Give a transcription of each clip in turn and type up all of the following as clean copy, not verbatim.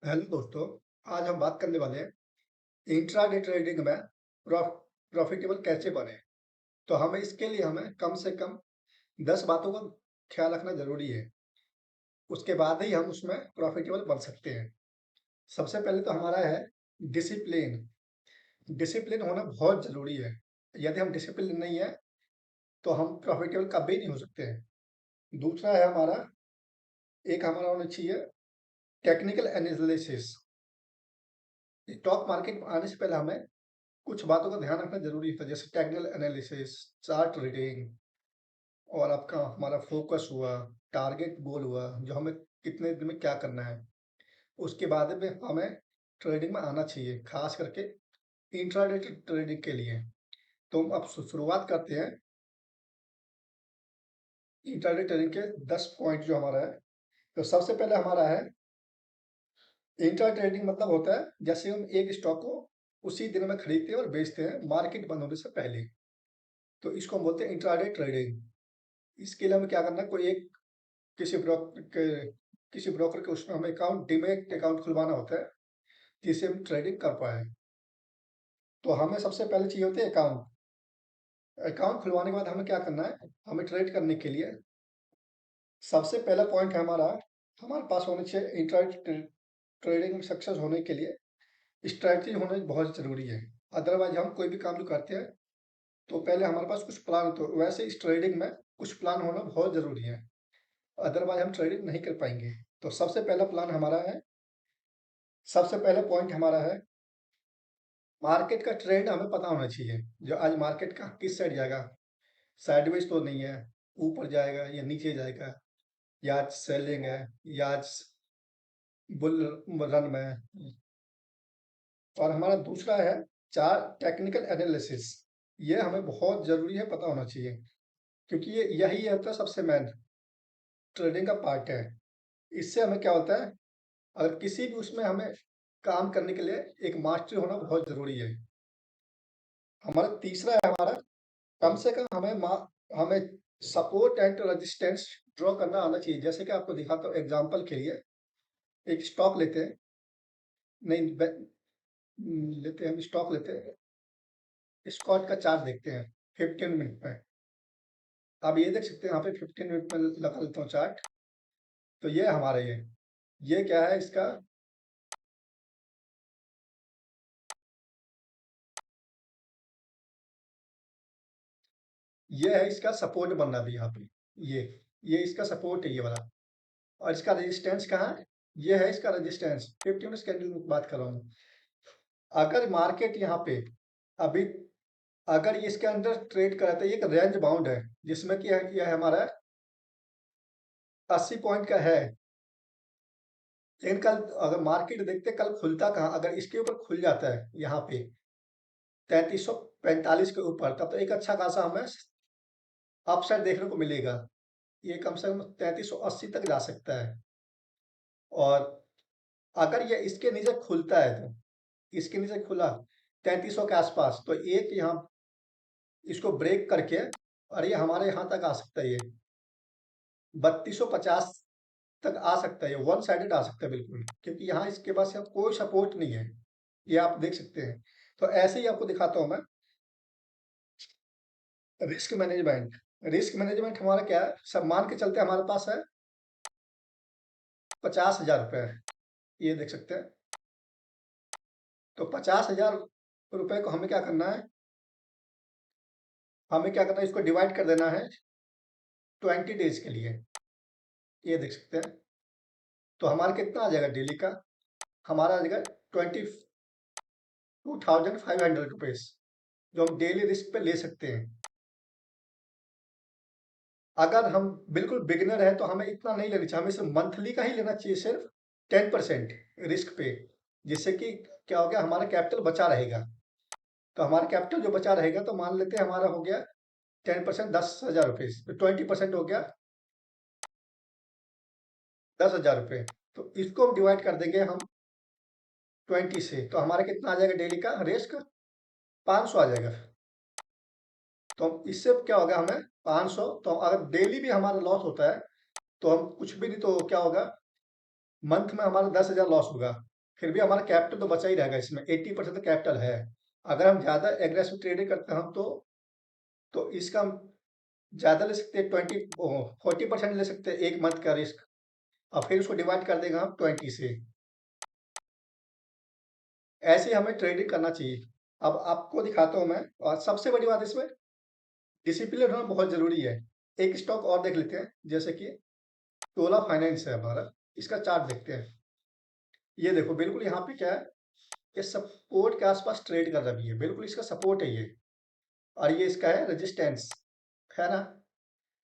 Hello दोस्तों। आज हम बात करने वाले हैं इंट्राडे ट्रेडिंग में प्रॉफिटेबल कैसे बने। तो हमें इसके लिए हमें कम से कम 10 बातों का ख्याल रखना जरूरी है। उसके बाद ही हम उसमें प्रॉफिटेबल बन सकते हैं। सबसे पहले तो हमारा है डिसिप्लिन। डिसिप्लिन होना बहुत जरूरी है। यदि हम डिसिप्लिन नहीं है तो हम प्रॉफिटेबल कभी नहीं हो सकते हैं। दूसरा है हमारा, एक हमारा होना चाहिए टेक्निकल एनालिसिस। स्टॉक मार्केट में आने से पहले हमें कुछ बातों का ध्यान रखना जरूरी था, जैसे टेक्निकल एनालिसिस, चार्ट रीडिंग, और आपका हमारा फोकस हुआ, टारगेट गोल हुआ, जो हमें कितने दिन में क्या करना है। उसके बाद में हमें ट्रेडिंग में आना चाहिए, खास करके इंट्राडे ट्रेडिंग के लिए। तो हम अब शुरुआत करते हैं इंट्राडे ट्रेडिंग के 10 पॉइंट जो हमारा है। तो सबसे पहले हमारा है इंट्रा ट्रेडिंग, मतलब होता है जैसे हम एक स्टॉक को उसी दिन में खरीदते हैं और बेचते हैं मार्केट बंद होने से पहले। तो इसको हम बोलते हैं इंट्राडे ट्रेडिंग। इसके लिए हमें क्या करना है, कोई एक किसी ब्रोकर के किसी ब्रोकर के उसमें हमें अकाउंट, डीमैट अकाउंट खुलवाना होता है, जिससे हम ट्रेडिंग कर पाए। तो हमें सबसे पहले चाहिए होती है अकाउंट। अकाउंट खुलवाने के बाद हमें क्या करना है, हमें ट्रेड करने के लिए सबसे पहला पॉइंट है हमारा, हमारे पास होना चाहिए ट्रेडिंग में सक्सेस होने के लिए स्ट्रैटेजी होना बहुत जरूरी है। अदरवाइज हम कोई भी काम जो करते हैं तो पहले हमारे पास कुछ प्लान, तो वैसे इस ट्रेडिंग में कुछ प्लान होना बहुत जरूरी है, अदरवाइज हम ट्रेडिंग नहीं कर पाएंगे। तो सबसे पहला प्लान हमारा है, सबसे पहला पॉइंट हमारा है मार्केट का ट्रेंड हमें पता होना चाहिए। जो आज मार्केट का किस साइड जाएगा, साइडवेज तो नहीं है, ऊपर जाएगा या नीचे जाएगा, या आज सेलिंग है या आज बुल रन में है। और हमारा दूसरा है चार टेक्निकल एनालिसिस। ये हमें बहुत जरूरी है, पता होना चाहिए, क्योंकि ये यही होता है सबसे मेन ट्रेडिंग का पार्ट है। इससे हमें क्या होता है, अगर किसी भी उसमें हमें काम करने के लिए एक मास्टर होना बहुत जरूरी है। हमारा तीसरा है हमारा, कम से कम हमें सपोर्ट एंड रेजिस्टेंस ड्रॉ करना आना चाहिए। जैसे कि आपको दिखाता हूँ एग्जांपल के लिए, एक स्टॉक लेते हैं, नहीं लेते हैं, हम स्टॉक लेते हैं, स्कॉट का चार्ट देखते हैं 15 मिनट में। आप ये देख सकते हैं यहाँ पे 15 मिनट में लगा लेता हूँ चार्ट। तो ये हमारा ये क्या है इसका, ये है इसका सपोर्ट बनना भी यहाँ पे। ये इसका सपोर्ट है ये वाला, और इसका रेजिस्टेंस कहाँ है, ये है इसका रेजिस्टेंस। 15 कैंडल की बात कर रहा हूँ। अगर मार्केट यहाँ पे अभी, अगर ये इसके अंदर ट्रेड कर रहा था, ये एक रेंज बाउंड है जिसमें किया है हमारा 80 पॉइंट का है। लेकिन कल अगर मार्केट देखते कल खुलता कहाँ, अगर इसके ऊपर खुल जाता है यहाँ पे 3345 के ऊपर, तब तो एक अच्छा खासा हमें अपसाइड देखने को मिलेगा। ये कम से कम 3380 तक जा सकता है। और अगर ये इसके नीचे खुलता है, तो इसके नीचे खुला 3300 के आसपास, तो एक यहाँ इसको ब्रेक करके, और ये हमारे यहाँ तक आ सकता है, ये 3250 तक आ सकता है, ये वन साइडेड आ सकता है बिल्कुल, क्योंकि यहाँ इसके पास यहाँ कोई सपोर्ट नहीं है। ये आप देख सकते हैं। तो ऐसे ही आपको दिखाता हूँ मैं रिस्क मैनेजमेंट। रिस्क मैनेजमेंट हमारा क्या है, सब मान के चलते हमारे पास है 50,000 रुपये, ये देख सकते हैं। तो 50,000 रुपये को हमें क्या करना है, इसको डिवाइड कर देना है 20 डेज के लिए, ये देख सकते हैं। तो हमारा कितना आ जाएगा डेली का, हमारा आ जाएगा 22,500 रुपीज, जो हम डेली रिस्क पे ले सकते हैं। अगर हम बिल्कुल बिगिनर है तो हमें इतना नहीं लेना चाहिए, हमें सिर्फ मंथली का ही लेना चाहिए, सिर्फ 10% रिस्क पे, जिससे कि क्या हो गया, हमारा कैपिटल बचा रहेगा। तो हमारा कैपिटल जो बचा रहेगा, तो मान लेते हैं हमारा हो गया 10%, 10,000 रुपीज, तो 20% हो गया 10,000 रुपये। तो इसको हम डिवाइड कर देंगे हम 20 से, तो हमारा कितना आ जाएगा डेली का रिस्क, 500 आ जाएगा। तो इससे क्या होगा, हमें 500, तो अगर डेली भी हमारा लॉस होता है तो हम कुछ भी नहीं, तो क्या होगा, मंथ में हमारा 10,000 लॉस होगा। फिर भी हमारा कैपिटल तो बचा ही रहेगा इसमें, 80% तो कैपिटल है। अगर हम ज़्यादा एग्रेसिव ट्रेडिंग करते हैं हम तो इसका हम ज़्यादा ले सकते हैं, 40% ले सकते हैं एक मंथ का रिस्क, और फिर उसको डिवाइड कर देगा हम 20 से। ऐसे हमें ट्रेडिंग करना चाहिए। अब आपको दिखाता हूँ मैं, और सबसे बड़ी बात इसमें डिसिप्लिन होना बहुत ज़रूरी है। एक स्टॉक और देख लेते हैं, जैसे कि टोला फाइनेंस है हमारा, इसका चार्ट देखते हैं। ये देखो बिल्कुल यहाँ पे क्या है, ये सपोर्ट के आसपास ट्रेड कर रही है, बिल्कुल इसका सपोर्ट है ये, और ये इसका है रेजिस्टेंस, है ना।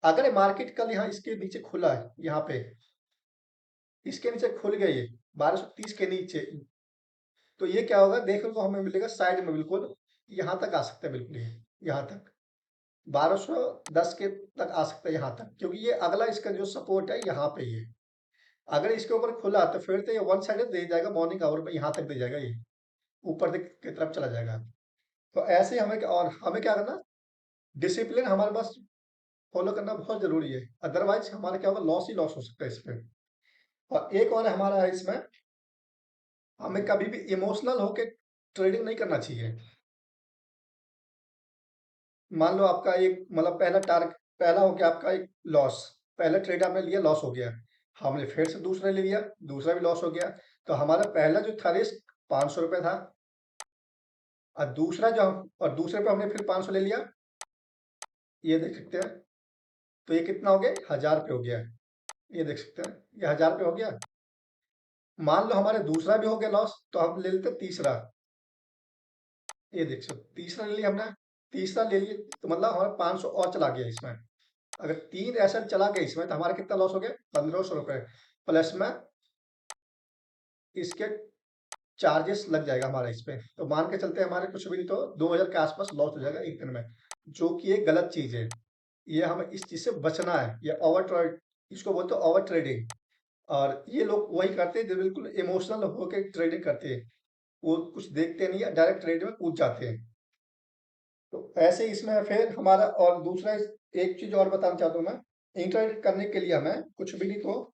अगर मार्केट कल यहाँ इसके नीचे खुला है, यहाँ पे इसके नीचे खुल गया ये 1230 के नीचे, तो ये क्या होगा देखने को हमें मिलेगा साइड में, बिल्कुल यहाँ तक आ सकता है, बिल्कुल ये यहाँ तक 1210 के तक आ सकता है यहाँ तक, क्योंकि ये अगला इसका जो सपोर्ट है यहाँ पे ये, अगर इसके ऊपर खुला तो फिर तो ये वन साइड दे जाएगा, मॉर्निंग आवर में यहाँ तक दे जाएगा, ये ऊपर की तरफ चला जाएगा। तो ऐसे हमें और हमें क्या करना, डिसिप्लिन हमारे पास फॉलो करना बहुत जरूरी है, अदरवाइज हमारा क्या होगा, लॉस ही लॉस हो सकता है इसमें। और एक और हमारा है इसमें, हमें कभी भी इमोशनल होके ट्रेडिंग नहीं करना चाहिए। मान लो आपका एक मतलब पहला हो गया आपका एक लॉस, पहला ट्रेड आपने लिया, लॉस हो गया, हमने फिर से दूसरा ले लिया, दूसरा भी लॉस हो गया, तो हमारा पहला जो था रिस्क 500 रुपये था, और दूसरे पे हमने फिर 500 ले लिया, ये देख सकते हैं, तो ये कितना हो गया, 1000 रुपये हो गया, ये देख सकते हैं, ये 1000 रुपये हो गया। मान लो हमारे दूसरा भी हो गया लॉस, तो हम ले लेते हैं तीसरा, ये देख सकते, तीसरा ले लिया हमने, तीसरा ले लिए, तो मतलब हमारा 500 और चला गया इसमें। अगर 3 ऐसा चला गया इसमें, तो हमारा कितना लॉस हो गया, 1500 रुपये, प्लस में इसके चार्जेस लग जाएगा हमारा इस पे, तो मान के चलते हैं हमारे कुछ भी नहीं तो 2000 के आसपास लॉस हो जाएगा एक दिन में, जो कि एक गलत चीज है। ये हमें इस चीज से बचना है, ये ओवर ट्रेड, इसको बोलते हैं ओवर ट्रेडिंग। और ये लोग वही करते हैं जो बिल्कुल इमोशनल होकर ट्रेडिंग करते हैं, वो कुछ देखते नहीं है, डायरेक्ट ट्रेड में कूद जाते हैं। तो ऐसे इसमें फिर हमारा, और दूसरा एक चीज और बताना चाहता हूँ मैं, इंटरनेट करने के लिए हमें कुछ भी नहीं तो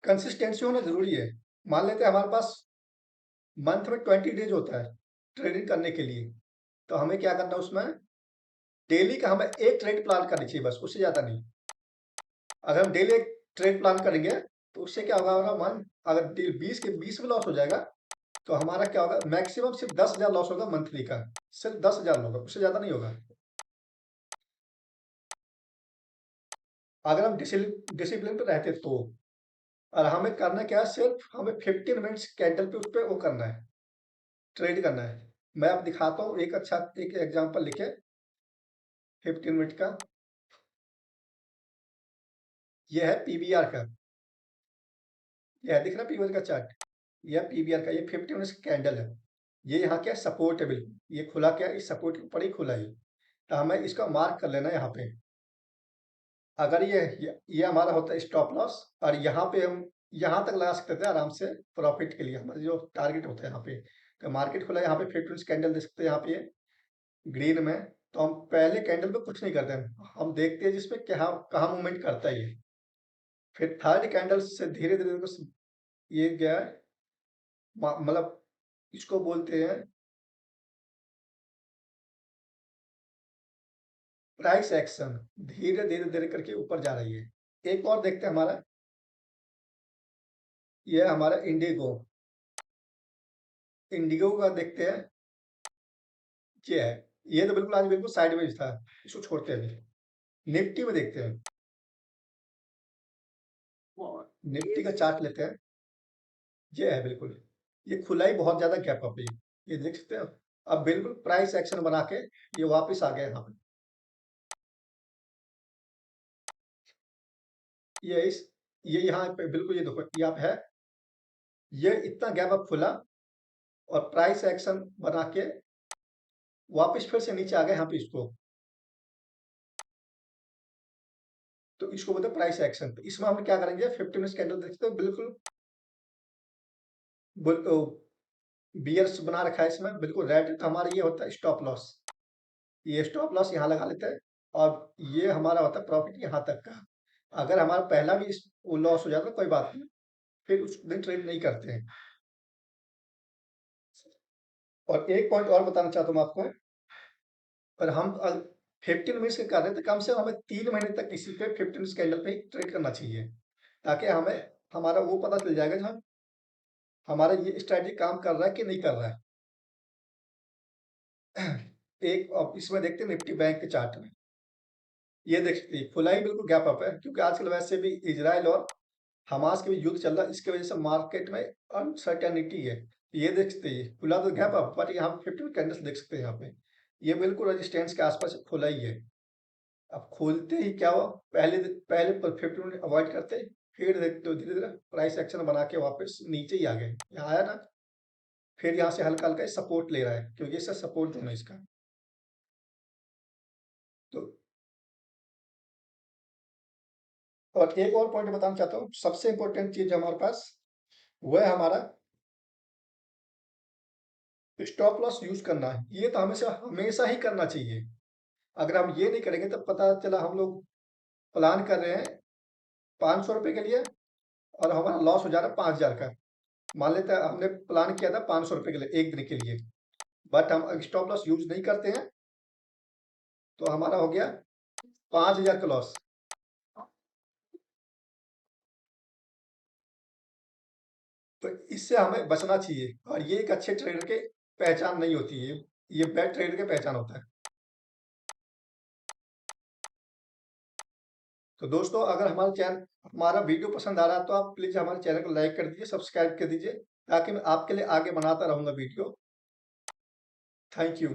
कंसिस्टेंसी होना जरूरी है। मान लेते हैं हमारे पास मंथ में 20 डेज होता है ट्रेडिंग करने के लिए, तो हमें क्या करना है उसमें, डेली का हमें एक ट्रेड प्लान करनी चाहिए, बस उससे ज्यादा नहीं। अगर हम डेली एक ट्रेड प्लान करेंगे, तो उससे क्या होगा, हमारा मन अगर 20 के 20 में लॉस हो जाएगा, तो हमारा क्या होगा, मैक्सिमम सिर्फ 10,000 लॉस होगा मंथली का, सिर्फ 10,000 होगा, उससे ज्यादा नहीं होगा। अगर हम डिसिप्लिन पे रहते तो। और हमें करना क्या है, सिर्फ हमें 15 मिनट्स कैंडल पे उस पे वो करना है, ट्रेड करना है। मैं अब दिखाता हूँ एक अच्छा एक एग्जांपल लिखे 15 मिनट का, ये है पीवीआर का, यह दिख रहा है पीवीआर का चार्ट, यह पीवीआर का, ये 15 मिनट्स कैंडल है, ये यहाँ क्या सपोर्ट है, बिल्कुल ये खुला, क्या इस सपोर्ट के ऊपर ही खुला है, तो हमें इसका मार्क कर लेना है यहाँ पे। अगर ये हमारा होता है स्टॉप लॉस, और यहाँ पे हम यहाँ तक लगा सकते थे आराम से, प्रॉफिट के लिए हमारे जो टारगेट होता है यहाँ पे, तो मार्केट खुला यहाँ पे 15 कैंडल दे सकते हैं यहाँ पे ग्रीन में, तो हम पहले कैंडल पे कुछ नहीं करते हैं, हम देखते हैं जिसमें क्या कहाँ मूवमेंट करता है ये, फिर थर्ड कैंडल से धीरे धीरे ये गया है, मतलब इसको बोलते हैं प्राइस एक्शन, धीरे धीरे धीरे करके ऊपर जा रही है। एक और देखते हैं हमारा, ये है हमारा इंडिगो, इंडिगो का देखते हैं, ये है, ये तो बिल्कुल आज बिल्कुल साइडवेज था, इसको छोड़ते हैं अभी। निफ्टी में देखते हैं, निफ्टी का चार्ट लेते हैं, ये है बिल्कुल, ये खुला ही बहुत ज्यादा गैप अप है, ये देख सकते हैं। अब बिल्कुल प्राइस एक्शन बना के ये वापस आ गया यहाँ पे, ये इस ये यहाँ पे बिल्कुल, ये देखो यहाँ पे है, ये इतना गैप अप खुला और प्राइस एक्शन बना के वापस फिर से नीचे आ गया यहाँ पे, इसको तो इसको बोलते हैं प्राइस एक्शन। तो इसमें हम क्या करेंगे, 15 मिनट कैंडल देखते हैं, बिल्कुल बियर्स बना रखा है इसमें, बिल्कुल रेड, तो हमारा ये होता है स्टॉप लॉस, ये स्टॉप लॉस यहाँ लगा लेते हैं, और ये हमारा होता है प्रॉफिट यहाँ तक का। अगर हमारा पहला भी वो लॉस हो जाता है कोई बात नहीं, फिर उस दिन ट्रेड नहीं करते हैं। और एक पॉइंट और बताना चाहता हूँ आपको, और हम 15 मिनट्स के कर रहे हैं तो कम से कम हमें 3 महीने तक किसी पे 15 मिनट्स कैंडल पे ही ट्रेड करना चाहिए, ताकि हमें हमारा वो पता चल जाएगा कि हम हमारा ये स्ट्रैटेजी काम कर रहा है कि नहीं कर रहा है। एक अब इसमें देखते हैं निफ्टी बैंक के चार्ट में, ये देख सकते हैं खुला ही बिल्कुल गैप अप है, क्योंकि आजकल वैसे भी इजराइल और हमास के भी युद्ध चल रहा है, इसकी वजह से मार्केट में अनसर्टेनिटी है। ये देख सकते हैं खुला तो गैप अप, बट यहाँ पे 50 कैंडल्स देख सकते हैं यहाँ पे, ये बिल्कुल रेजिस्टेंस के आसपास खुला ही है। अब खोलते ही क्या हुआ, पहले पहले 50 मिनट अवॉइड करते, फिर देखते हो धीरे धीरे प्राइस एक्शन बना के वापस नीचे ही आ गए, यहाँ आया ना, फिर यहाँ से हल्का हल्का सपोर्ट ले रहा है, क्योंकि इसका सपोर्ट जोन है इसका। तो और एक और पॉइंट बताना चाहता हूँ, सबसे इंपॉर्टेंट चीज हमारे पास वो है हमारा स्टॉप लॉस यूज करना है। ये तो हमेशा हमेशा ही करना चाहिए। अगर हम ये नहीं करेंगे तो पता चला हम लोग प्लान कर रहे हैं 500 रुपए के लिए और हमारा लॉस हो जा रहा है 5,000 का। मान लेते हैं हमने प्लान किया था 500 रुपए के लिए एक दिन के लिए, बट हम स्टॉप लॉस यूज नहीं करते हैं तो हमारा हो गया 5,000 का लॉस। तो इससे हमें बचना चाहिए, और ये एक अच्छे ट्रेडर के पहचान नहीं होती है, ये बैड ट्रेडर के पहचान होता है। तो दोस्तों, अगर हमारा वीडियो पसंद आ रहा है तो आप प्लीज हमारे चैनल को लाइक कर दीजिए, सब्सक्राइब कर दीजिए, ताकि मैं आपके लिए आगे बनाता रहूंगा वीडियो। Thank you.